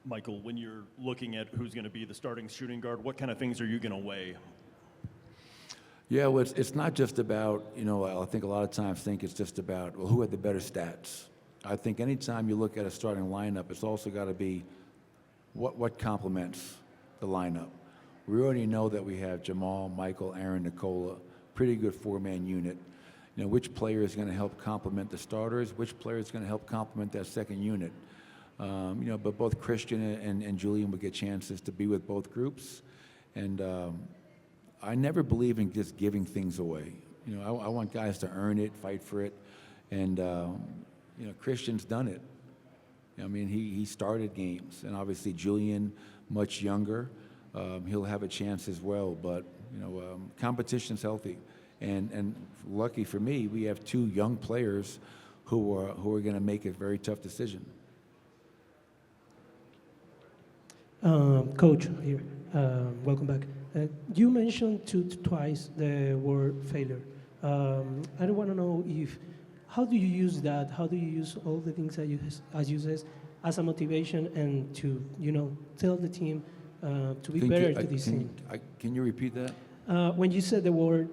Michael, when you're looking at who's going to be the starting shooting guard, what kind of things are you going to weigh? Yeah, well, it's not just about, I think a lot of times it's just about, well, who had the better stats. I think anytime you look at a starting lineup, it's also got to be what complements the lineup. We already know that we have Jamal, Michael, Aaron, Nikola, pretty good four-man unit. Which player is going to help complement the starters? Which player is going to help complement that second unit? But both Christian and Julian will get chances to be with both groups. And I never believe in just giving things away. I want guys to earn it, fight for it. And, Christian's done it. I mean, he started games. And obviously Julian, much younger, he'll have a chance as well. But, competition's healthy. And lucky for me, we have two young players who are going to make a very tough decision. Coach, here, welcome back. You mentioned twice the word failure. I don't want to know how do you use that? How do you use all the things that you said as a motivation and to, tell the team to be better to this team? Can you repeat that? When you said the word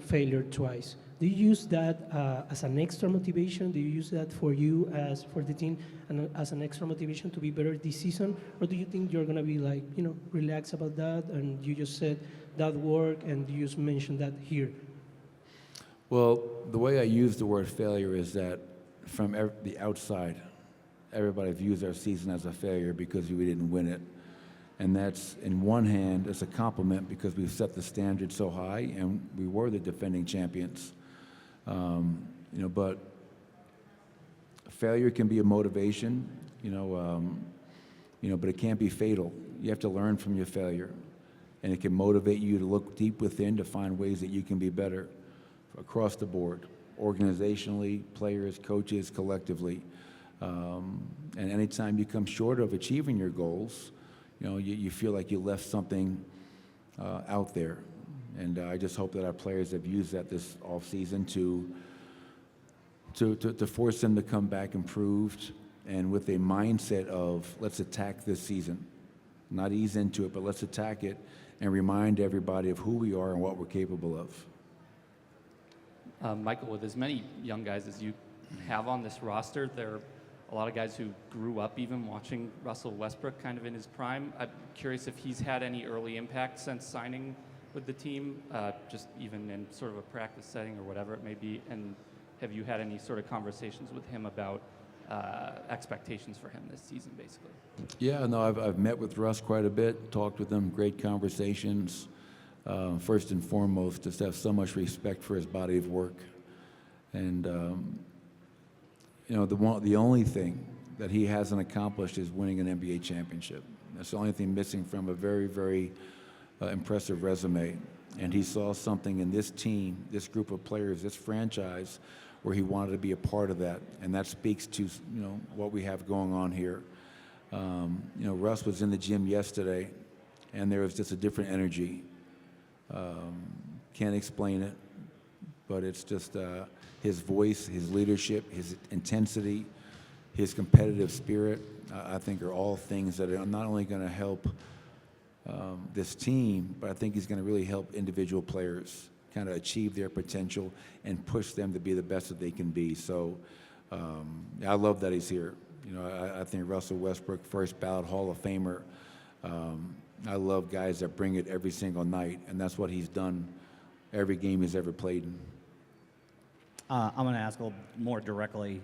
failure twice, do you use that as an extra motivation? Do you use that for you as for the team and as an extra motivation to be better this season? Or do you think you're going to be like, relax about that and you just said that word and you just mentioned that here? Well, the way I use the word failure is that from the outside, everybody views our season as a failure because we didn't win it. And that's, in one hand, it's a compliment because we've set the standard so high and we were the defending champions. But failure can be a motivation, but it can't be fatal. You have to learn from your failure. And it can motivate you to look deep within to find ways that you can be better across the board, organizationally, players, coaches, collectively. And anytime you come short of achieving your goals, you feel like you left something out there. And I just hope that our players have used that this offseason to force them to come back improved and with a mindset of let's attack this season. Not ease into it, but let's attack it and remind everybody of who we are and what we're capable of. Michael, with as many young guys as you have on this roster, there are a lot of guys who grew up even watching Russell Westbrook kind of in his prime. I'm curious if he's had any early impact since signing with the team, just even in sort of a practice setting or whatever it may be. And have you had any sort of conversations with him about expectations for him this season, basically? Yeah, no, I've met with Russ quite a bit, talked with him, great conversations. First and foremost, just have so much respect for his body of work. And, the only thing that he hasn't accomplished is winning an NBA championship. That's the only thing missing from a very, very impressive resume. And he saw something in this team, this group of players, this franchise, where he wanted to be a part of that. And that speaks to, what we have going on here. Russ was in the gym yesterday, and there was just a different energy. Can't explain it, but it's just his voice, his leadership, his intensity, his competitive spirit, I think are all things that are not only going to help this team, but I think he's going to really help individual players kind of achieve their potential and push them to be the best that they can be. So I love that he's here. I think Russell Westbrook, first ballot Hall of Famer. I love guys that bring it every single night, and that's what he's done every game he's ever played in. I'm going to ask a little more directly.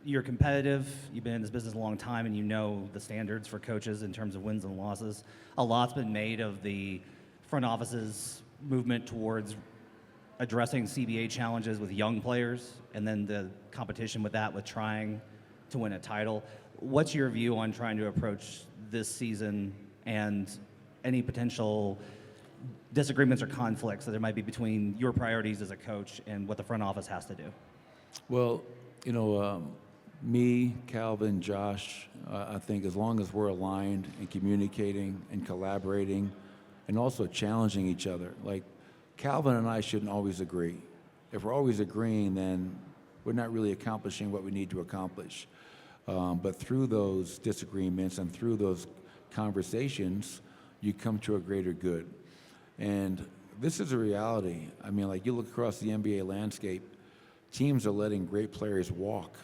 You're competitive. You've been in this business a long time, and you know the standards for coaches in terms of wins and losses. A lot's been made of the front office's movement towards addressing CBA challenges with young players, and then the competition with that, with trying to win a title. What's your view on trying to approach this season and any potential disagreements or conflicts that there might be between your priorities as a coach and what the front office has to do? Well, me, Calvin, Josh, I think as long as we're aligned and communicating and collaborating and also challenging each other, like Calvin and I shouldn't always agree. If we're always agreeing, then we're not really accomplishing what we need to accomplish. But through those disagreements and through those conversations, you come to a greater good. And this is a reality. I mean, like you look across the NBA landscape, teams are letting great players walk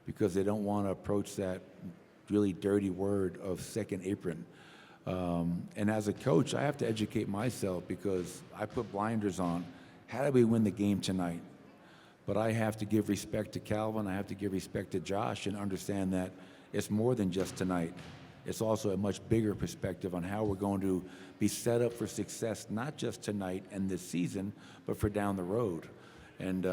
because they don't want to approach that really dirty word of second apron. And as a coach, I have to educate myself because I put blinders on. How do we win the game tonight? But I have to give respect to Calvin. I have to give respect to Josh and understand that it's more than just tonight. It's also a much bigger perspective on how we're going to be set up for success, not just tonight and this season, but for down the road. And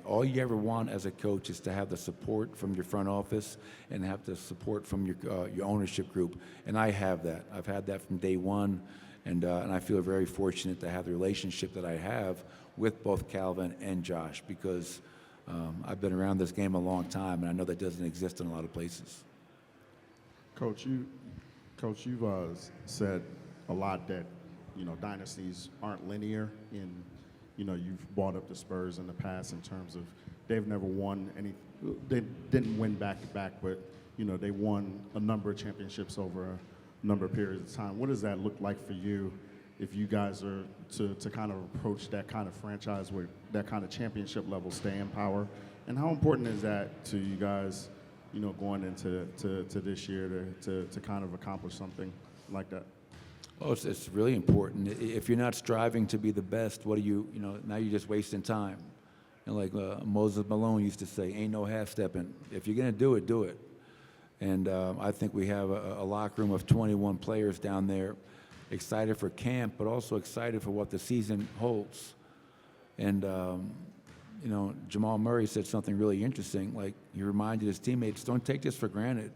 all you ever want as a coach is to have the support from your front office and have the support from your ownership group. And I have that. I've had that from day one. And I feel very fortunate to have the relationship that I have with both Calvin and Josh because I've been around this game a long time, and I know that doesn't exist in a lot of places. Coach, you've said a lot that, dynasties aren't linear. You've brought up the Spurs in the past in terms of they've never won any. They didn't win back-to-back, but, they won a number of championships over a number of periods of time. What does that look like for you if you guys are to kind of approach that kind of franchise with that kind of championship level staying power? And how important is that to you guys, going into this year to kind of accomplish something like that? Oh, it's really important. If you're not striving to be the best, what are you, now you're just wasting time. And like Moses Malone used to say, ain't no half-stepping. If you're going to do it, do it. And I think we have a locker room of 21 players down there, excited for camp, but also excited for what the season holds. And, Jamal Murray said something really interesting. Like, he reminded his teammates, don't take this for granted.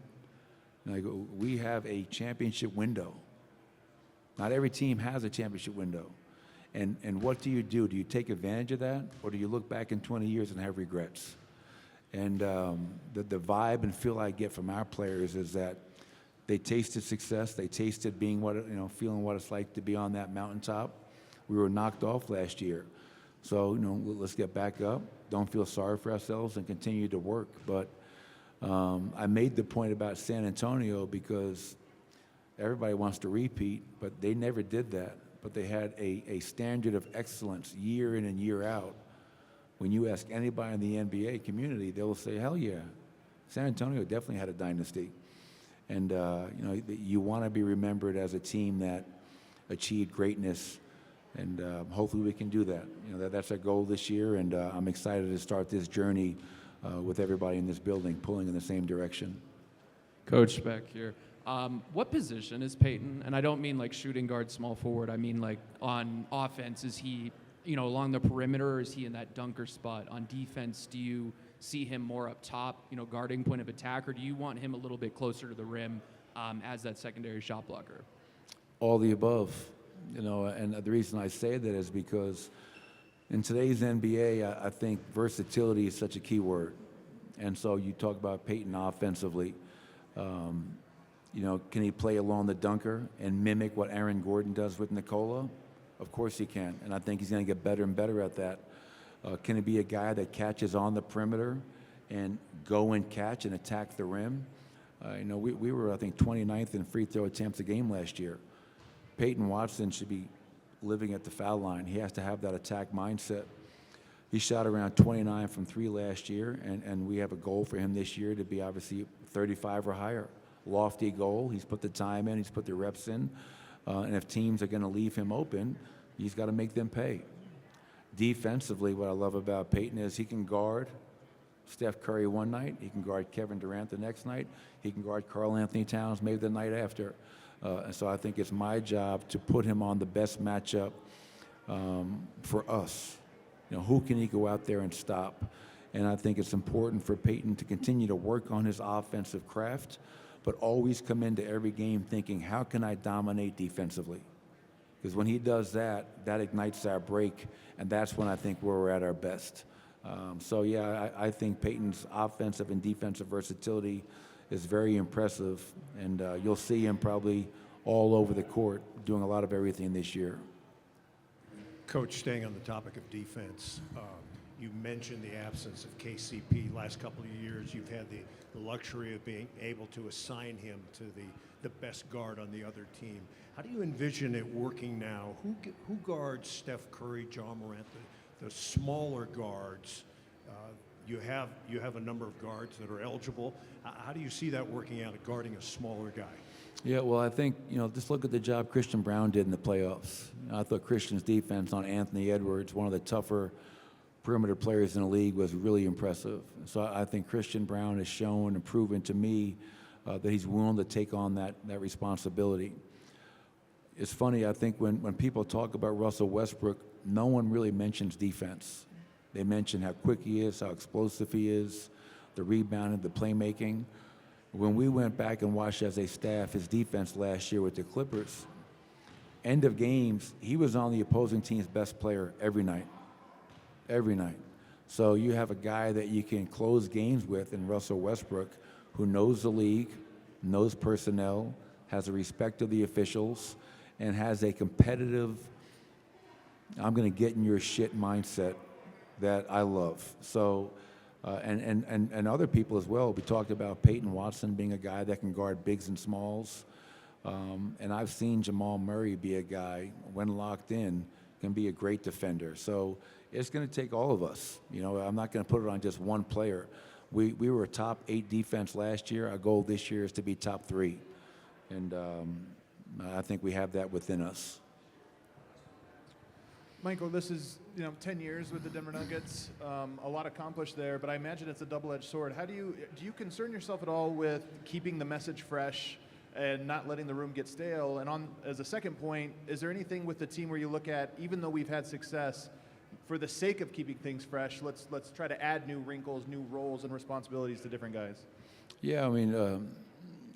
Like, we have a championship window. Not every team has a championship window. And what do? Do you take advantage of that, or do you look back in 20 years and have regrets? And the vibe and feel I get from our players is that they tasted success. They tasted being feeling what it's like to be on that mountaintop. We were knocked off last year. So, let's get back up. Don't feel sorry for ourselves and continue to work. But I made the point about San Antonio because everybody wants to repeat, but they never did that. But they had a standard of excellence year in and year out. When you ask anybody in the NBA community, they'll say, hell yeah, San Antonio definitely had a dynasty. And, you want to be remembered as a team that achieved greatness, and hopefully we can do that. That's our goal this year, and I'm excited to start this journey with everybody in this building pulling in the same direction. Coach, back here. What position is Peyton? And I don't mean like shooting guard, small forward. I mean like on offense, is he, along the perimeter, or is he in that dunker spot? On defense, do you see him more up top, guarding point of attack, or do you want him a little bit closer to the rim as that secondary shot blocker? All the above, and the reason I say that is because in today's NBA, I think versatility is such a key word. And so you talk about Peyton offensively. Can he play along the dunker and mimic what Aaron Gordon does with Nikola? Of course he can, and I think he's going to get better and better at that. Can he be a guy that catches on the perimeter and go and catch and attack the rim? We were, I think, 29th in free throw attempts a game last year. Peyton Watson should be living at the foul line. He has to have that attack mindset. He shot around 29 from three last year, and we have a goal for him this year to be obviously 35 or higher. Lofty goal. He's put the time in. He's put the reps in. And if teams are going to leave him open, he's got to make them pay. Defensively, what I love about Peyton is he can guard Steph Curry one night. He can guard Kevin Durant the next night. He can guard Karl Anthony Towns maybe the night after. And so I think it's my job to put him on the best matchup for us. Who can he go out there and stop? And I think it's important for Peyton to continue to work on his offensive craft, but always come into every game thinking, how can I dominate defensively? Because when he does that, that ignites our break, and that's when I think we're at our best. I think Peyton's offensive and defensive versatility is very impressive, and you'll see him probably all over the court doing a lot of everything this year. Coach, staying on the topic of defense, You mentioned the absence of KCP. Last couple of years, you've had the luxury of being able to assign him to the best guard on the other team. How do you envision it working now? Who guards Steph Curry, John Morant, the smaller guards? You have a number of guards that are eligible. How do you see that working out, guarding a smaller guy? Yeah, well, I think, just look at the job Christian Brown did in the playoffs. I thought Christian's defense on Anthony Edwards, one of the tougher perimeter players in the league, was really impressive. So I think Christian Brown has shown and proven to me that he's willing to take on that responsibility. It's funny, I think when people talk about Russell Westbrook, no one really mentions defense. They mention how quick he is, how explosive he is, the rebounding, the playmaking. When we went back and watched as a staff his defense last year with the Clippers, end of games, he was on the opposing team's best player every night. Every night. So you have a guy that you can close games with in Russell Westbrook, who knows the league, knows personnel, has a respect of the officials, and has a competitive, I'm going to get in your shit mindset that I love. So, and other people as well. We talked about Peyton Watson being a guy that can guard bigs and smalls. And I've seen Jamal Murray be a guy, when locked in, can be a great defender. So it's going to take all of us. I'm not going to put it on just one player. We were a top 8 defense last year. Our goal this year is to be top 3. And I think we have that within us. Michael, this is 10 years with the Denver Nuggets, a lot accomplished there, but I imagine it's a double-edged sword. Do you concern yourself at all with keeping the message fresh and not letting the room get stale? And as a second point, is there anything with the team where you look at, even though we've had success, for the sake of keeping things fresh, let's try to add new wrinkles, new roles and responsibilities to different guys? Yeah, I mean,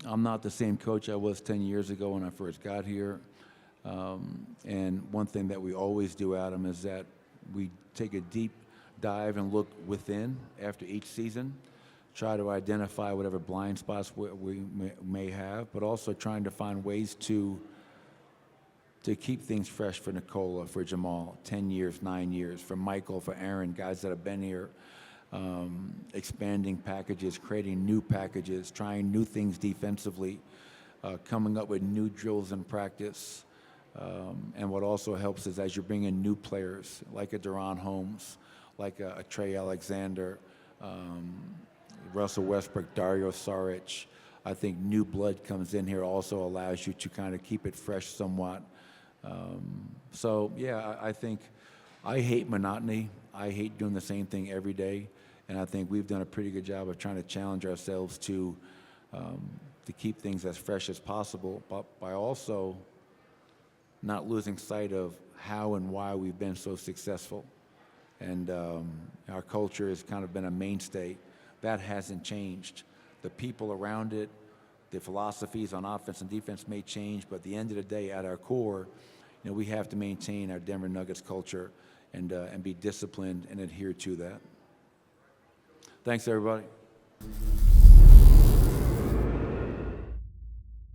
I'm not the same coach I was 10 years ago when I first got here. And one thing that we always do, Adam, is that we take a deep dive and look within after each season, try to identify whatever blind spots we may have, but also trying to find ways to keep things fresh for Nikola, for Jamal, 10 years, 9 years, for Michael, for Aaron, guys that have been here, expanding packages, creating new packages, trying new things defensively, coming up with new drills in practice. And what also helps is as you bring in new players, like a Deron Holmes, like a Trey Alexander, Russell Westbrook, Dario Saric, I think new blood comes in here also allows you to kind of keep it fresh somewhat. So, yeah, I think I hate monotony. I hate doing the same thing every day. And I think we've done a pretty good job of trying to challenge ourselves to keep things as fresh as possible, but by also not losing sight of how and why we've been so successful. And our culture has kind of been a mainstay. That hasn't changed. The people around it, the philosophies on offense and defense may change, but at the end of the day, at our core, we have to maintain our Denver Nuggets culture and be disciplined and adhere to that. Thanks, everybody.